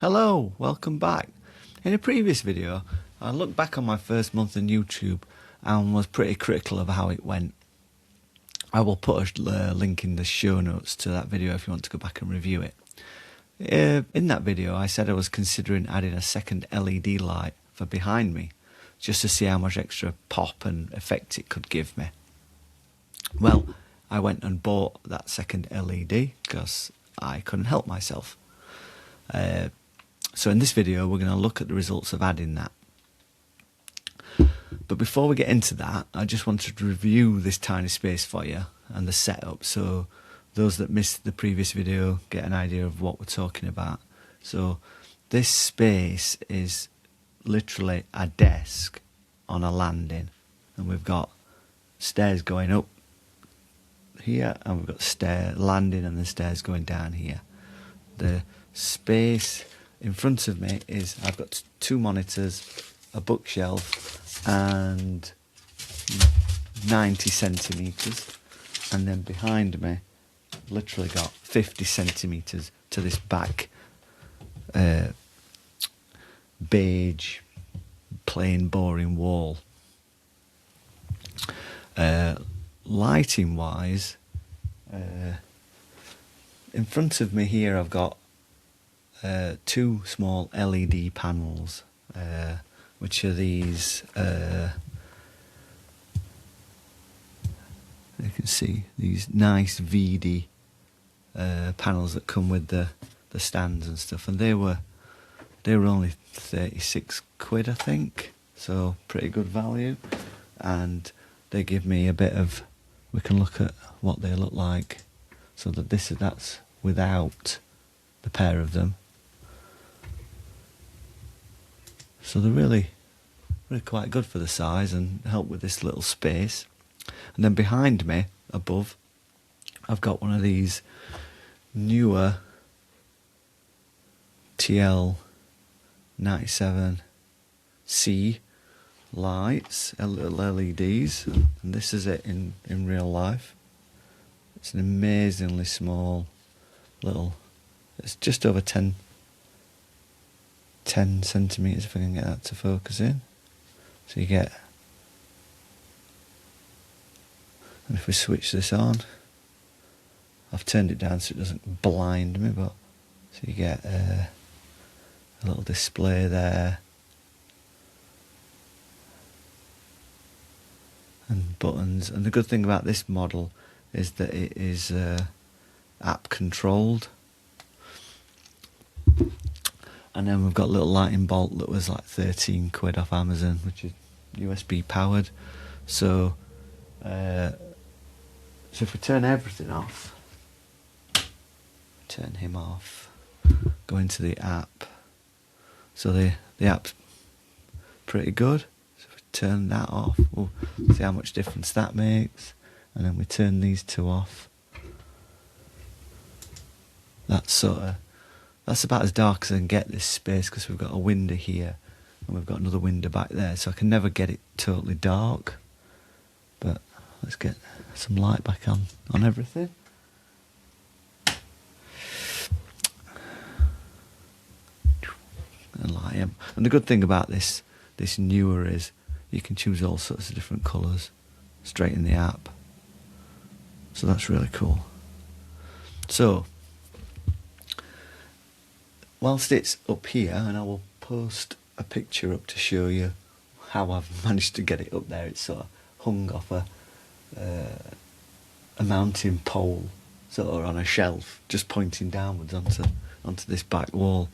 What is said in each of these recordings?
Hello, welcome back. In a previous video, I looked back on my first month on YouTube and was pretty critical of how it went. I will put a link in the show notes to that video if you want to go back and review it. In that video, I said I was considering adding a second LED light for behind me, just to see how much extra pop and effect it could give me. Well, I went and bought that second LED because I couldn't help myself. So in this video we're going to look at the results of adding that. But before we get into that, I just wanted to review this tiny space for you and the setup, so those that missed the previous video get an idea of what we're talking about. So this space is literally a desk on a landing, and we've got stairs going up here, and we've got landing and the stairs going down here. The space in front of me is, I've got two monitors, a bookshelf and 90 centimetres, and then behind me literally got 50 centimetres to this back beige plain boring wall. Lighting wise, in front of me here I've got two small LED panels, which are these, you can see these nice VD panels that come with the stands and stuff, and they were only 36 quid I think, so pretty good value, and they give me a bit of, we can look at what they look like, so that that's without the pair of them. So they're really quite good for the size and help with this little space. And then behind me, above, I've got one of these NEEWER TL97C lights, little LEDs, and this is it in real life. It's an amazingly small little, it's just over 10 centimetres if I can get that to focus in. So you get, and if we switch this on, I've turned it down so it doesn't blind me, but so you get a little display there and buttons. And the good thing about this model is that it is app controlled. And then we've got a little lighting bolt that was like 13 quid off Amazon, which is USB powered. So if we turn everything off, turn him off, go into the app. So the app's pretty good. So if we turn that off, we'll see how much difference that makes. And then we turn these two off. That's about as dark as I can get this space, because we've got a window here and we've got another window back there, so I can never get it totally dark. But let's get some light back on everything. And light him. And the good thing about this NEEWER is you can choose all sorts of different colours straight in the app. So that's really cool. So whilst it's up here, and I will post a picture up to show you how I've managed to get it up there. It's sort of hung off a mounting pole, sort of on a shelf, just pointing downwards onto this back wall.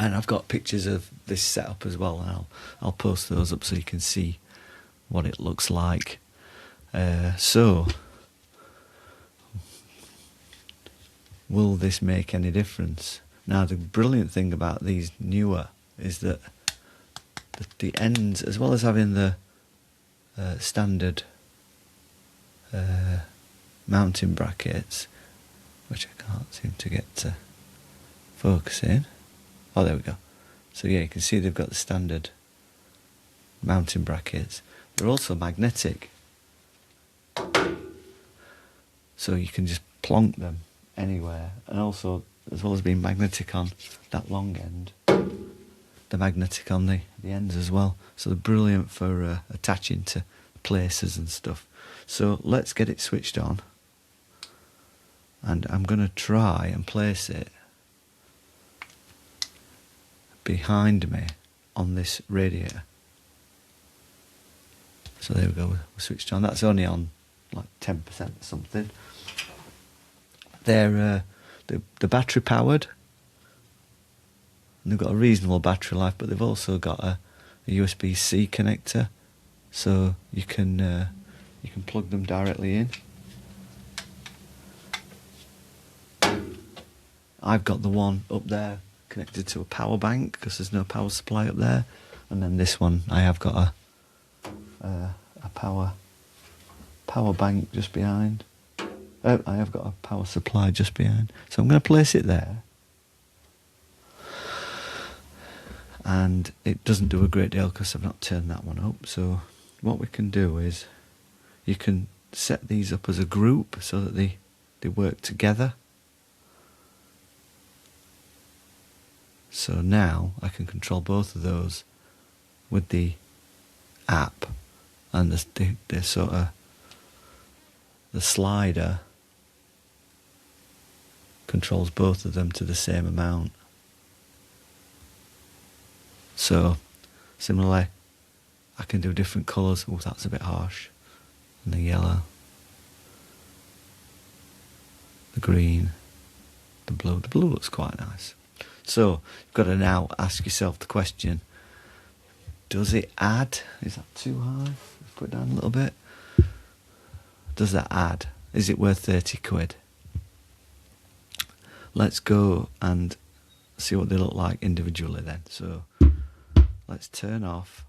And I've got pictures of this setup as well, and I'll post those up so you can see what it looks like. So, will this make any difference? Now, the brilliant thing about these NEEWER is that the ends, as well as having the standard mounting brackets, which I can't seem to get to focus in. Oh, there we go. So yeah, you can see they've got the standard mounting brackets. They're also magnetic, so you can just plonk them anywhere. And also as well as being magnetic on that long end, they're magnetic on the ends as well. So they're brilliant for attaching to places and stuff. So let's get it switched on, and I'm going to try and place it behind me on this radiator. So there we go, we're switched on. That's only on like 10% or something. They're battery powered, and they've got a reasonable battery life, but they've also got a USB-C connector, so you can plug them directly in. I've got the one up there connected to a power bank because there's no power supply up there, and then this one I have got a power bank just behind. I have got a power supply just behind, so I'm going to place it there. And it doesn't do a great deal because I've not turned that one up. So what we can do is you can set these up as a group so that they work together. So now I can control both of those with the app, and the sort of the slider controls both of them to the same amount. So similarly, I can do different colours. Oh, that's a bit harsh. And the yellow, the green, the blue. The blue looks quite nice. So you've got to now ask yourself the question, does it add? Is that too high? Let's put it down a little bit. Does that add? Is it worth 30 quid? Let's go and see what they look like individually then. So let's turn off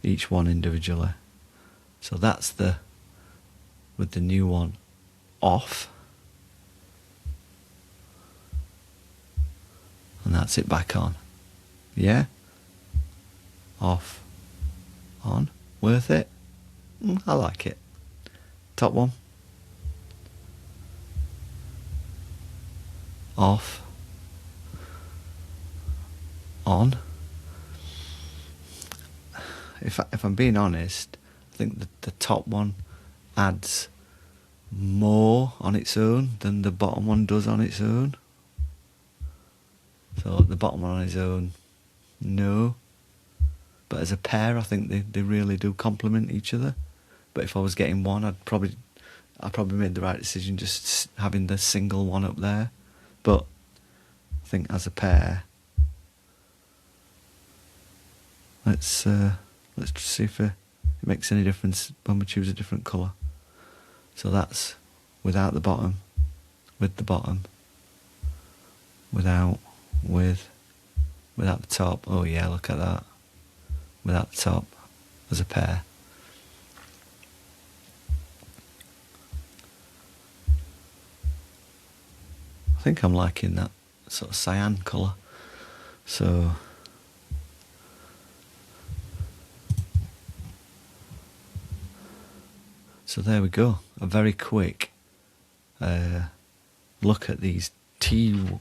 each one individually. So that's with the new one off. And that's it back on. Yeah? Off. On. Worth it? I like it. Top one. Off. On. If I'm being honest, I think the top one adds more on its own than the bottom one does on its own. So the bottom one on its own, no. But as a pair, I think they really do complement each other. But if I was getting one, I probably made the right decision just having the single one up there. But I think as a pair, let's see if it makes any difference when we choose a different colour. So that's without the bottom, with the bottom, without the top. Oh yeah, look at that. Without the top, as a pair. I think I'm liking that sort of cyan colour. So there we go. A very quick look at these NEEWER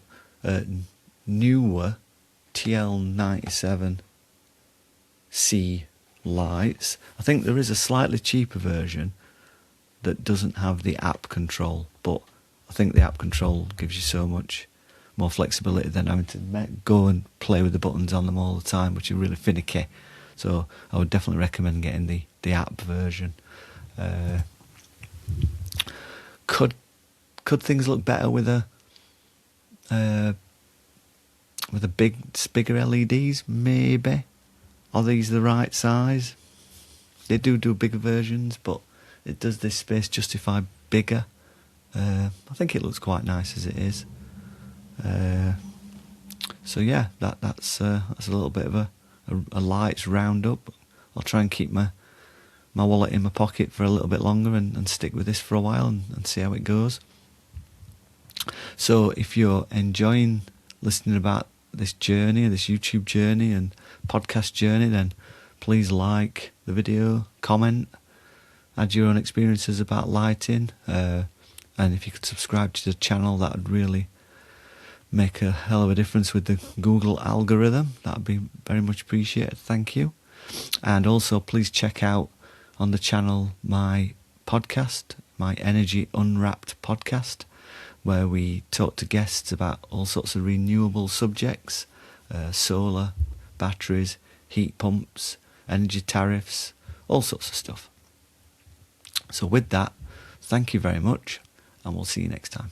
TL97C lights. I think there is a slightly cheaper version that doesn't have the app control, but I think the app control gives you so much more flexibility than having to go and play with the buttons on them all the time, which are really finicky. So I would definitely recommend getting the app version. Could things look better with a bigger LEDs? Maybe. Are these the right size? They do bigger versions, but does this space justify bigger? I think it looks quite nice as it is. So yeah, that's a little bit of a lights roundup. I'll try and keep my wallet in my pocket for a little bit longer and stick with this for a while and see how it goes. So if you're enjoying listening about this journey, this YouTube journey and podcast journey, then please like the video, comment, add your own experiences about lighting, and if you could subscribe to the channel, that would really make a hell of a difference with the Google algorithm. That would be very much appreciated. Thank you. And also, please check out on the channel my podcast, my Energy Unwrapped podcast, where we talk to guests about all sorts of renewable subjects, solar, batteries, heat pumps, energy tariffs, all sorts of stuff. So with that, thank you very much, and we'll see you next time.